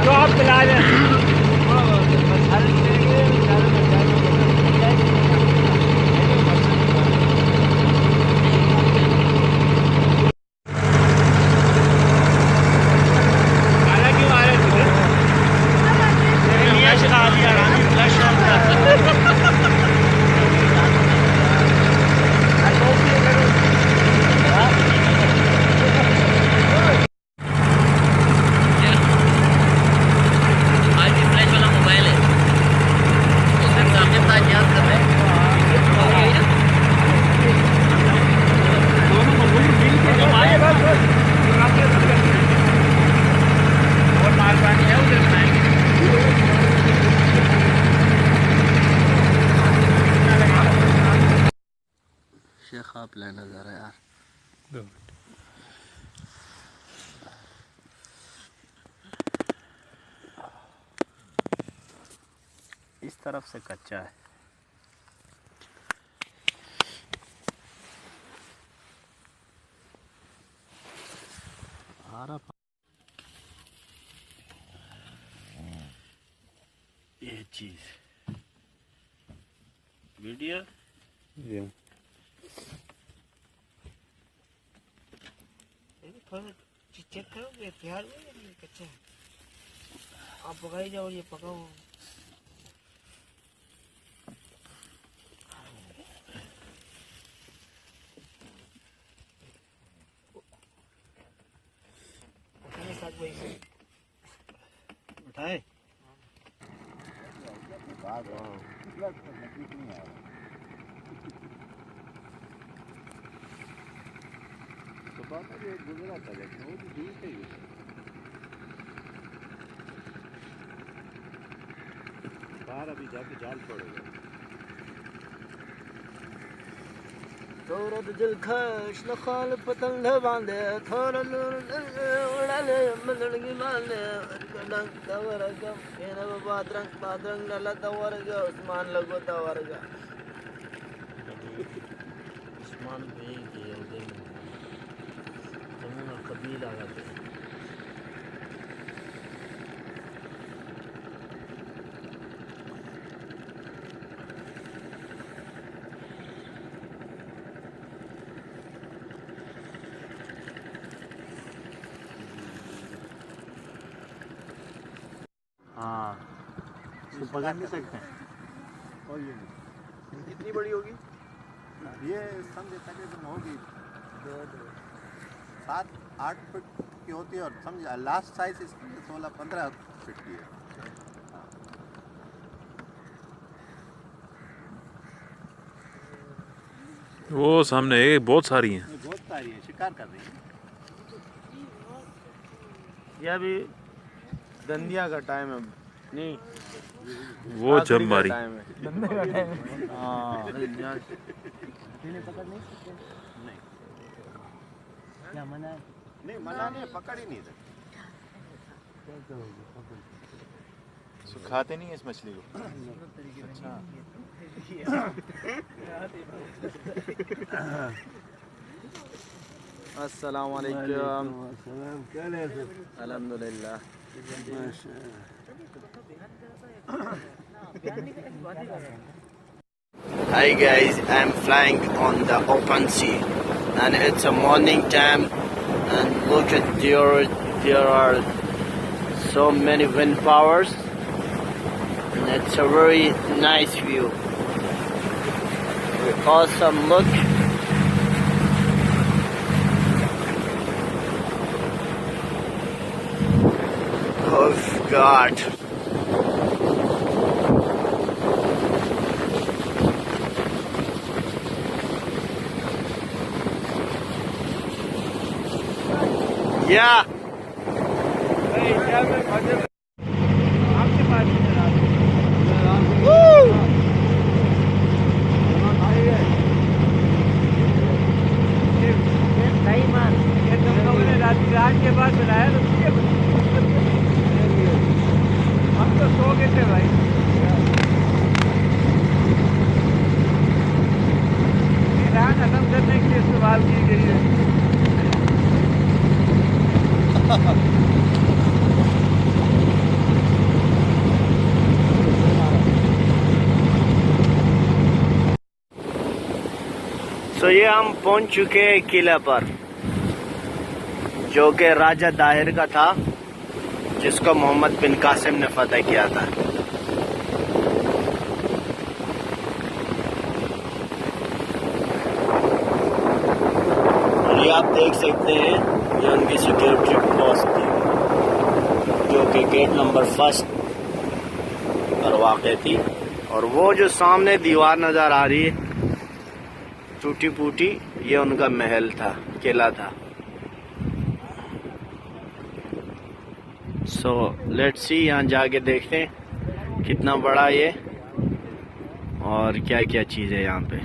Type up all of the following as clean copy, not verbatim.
जो आप पिला दें शेख आप लेना ज़रा यार। इस तरफ से कच्चा है। ये चीज वीडियो चेक करोगे तैयार कच्चा है आप पकाई जाओ ये पका हुआ उठाए सुबह में जो गुजरा था लेकिन वो भी दूर से ही बाहर अभी जाके जाल पड़ेगा। दौरद दिल खश नखाल पतंग बांधे थोड़ा उड़ाले मदड़गी बांधे रंग तवरगा केना बादरंग बादरंग नला तवरगा उस्मान लगो तवरगा उस्मान भी के उदे तमुना कबीला आते हाँ तो पकड़ नहीं सकते। और ये कितनी बड़ी होगी ये समझे तकरीबन होगी 7-8 फीट की होती है और समझ लास्ट साइज इसकी 16-15 फीट की है। वो सामने है बहुत सारी हैं। बहुत सारी है शिकार कर रही है। ये अभी दंदिया का टाइम है नहीं वो जब मारी हाँ नहीं क्या मना है? नहीं मना नहीं पकड़ ही नहीं सकते। सुखाते नहीं है इस मछली को। अच्छा अस्सलाम वालेकुम। अल्हम्दुलिल्लाह। Hi guys, I'm flying on the open sea and it's a morning time and look at there are so many wind powers and it's a very nice view. Very awesome look. Oh God. Yeah. रात के बाद बुलाया तो हम तो सो गए थे भाई। रात खत्म करने के लिए खराब की गई है। तो ये हम पहुंच चुके हैं किले पर, जो कि राजा दाहिर का था, जिसको मोहम्मद बिन कासिम ने फतह किया था। और ये आप देख सकते हैं, ये उनकी सिक्योरिटी पोस्ट थी, जो कि गेट नंबर 1 पर वाक़ थी। और वो जो सामने दीवार नज़र आ रही है टूटी फूटी, ये उनका महल था, किला था। सो लेट्स सी, यहाँ जाके देखते हैं कितना बड़ा ये और क्या क्या चीज़ है यहाँ पे।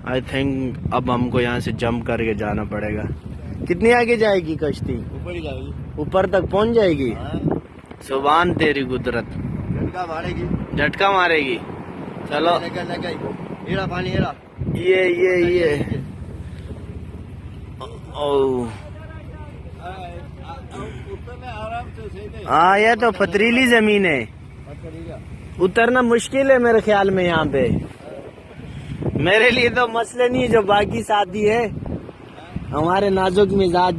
आई थिंक अब हमको यहाँ से जंप करके जाना पड़ेगा। कितनी आगे जाएगी कश्ती? ऊपर ही जाएगी, ऊपर तक पहुँच जाएगी। सुभान तेरी कुदरत, झटका मारेगी, झटका मारेगी। चलो हेरा पानी हेरा, ये ओ आराम से सही। हाँ, ये तो पथरीली जमीन है, उतरना मुश्किल है मेरे ख्याल में यहाँ पे। मेरे लिए तो मसले नहीं है, जो बाकी साथी है हमारे नाजुक मिजाज,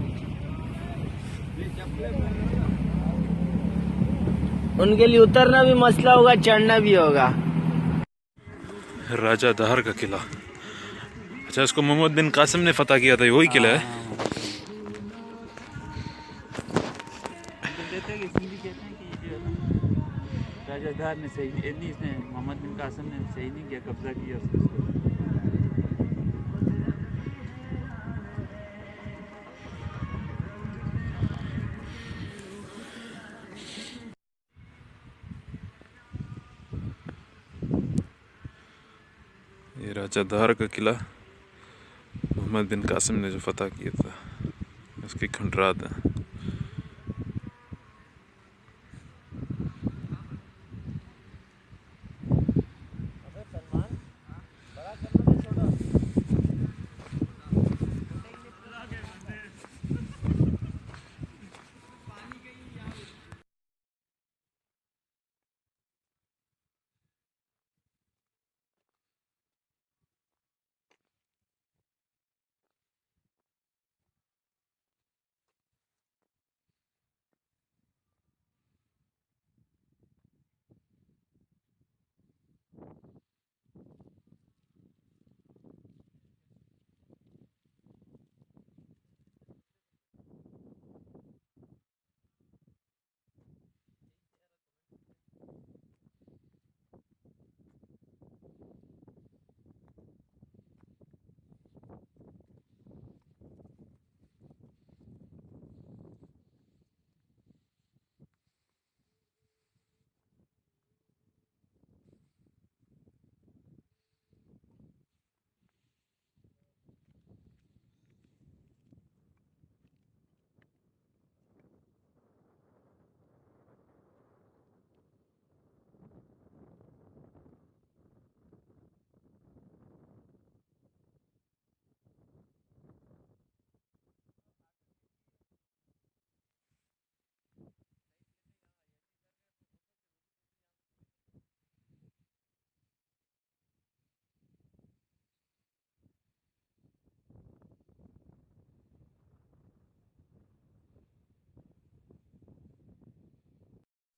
उनके लिए उतरना भी मसला होगा, चढ़ना भी होगा। राजा दाहर का किला। अच्छा, इसको मोहम्मद बिन कासिम ने फतह किया था, वही किला है। राजा दाहर ने सही नहीं, इसने मोहम्मद बिन कासिम ने सही नहीं किया, कब्जा किया उसको। ये राजा दाहर का किला मोहम्मद बिन कासिम ने जो फतह किया था, उसकी खंडरात है।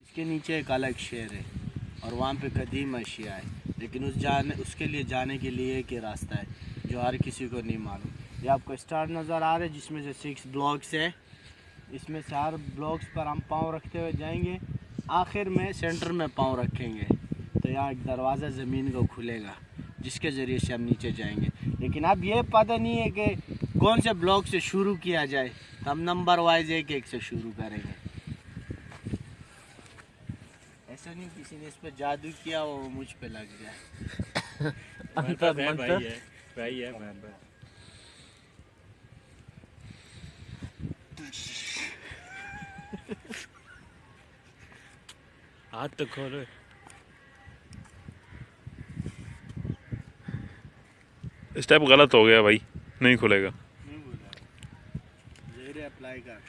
इसके नीचे एक अलग शहर है और वहाँ पे कदीम अशिया है, लेकिन उसके लिए जाने के लिए एक ही रास्ता है जो हर किसी को नहीं मालूम। ये आपको स्टार नज़र आ रहा है, जिसमें से 6 ब्लॉक्स है। इसमें से हर ब्लॉक्स पर हम पाँव रखते हुए जाएंगे, आखिर में सेंटर में पाँव रखेंगे तो यहाँ एक दरवाज़ा ज़मीन को खुलेगा, जिसके ज़रिए से हम नीचे जाएंगे। लेकिन अब ये पता नहीं है कि कौन से ब्लॉक से शुरू किया जाए, तो हम नंबर वाइज एक एक से शुरू करेंगे। ऐसा नहीं किसी ने इस पर जादू किया वो मुझ पे लग गया। अंतर भाई है हाथ तो खोलो। स्टेप गलत हो गया भाई, नहीं खुलेगा। अप्लाई कर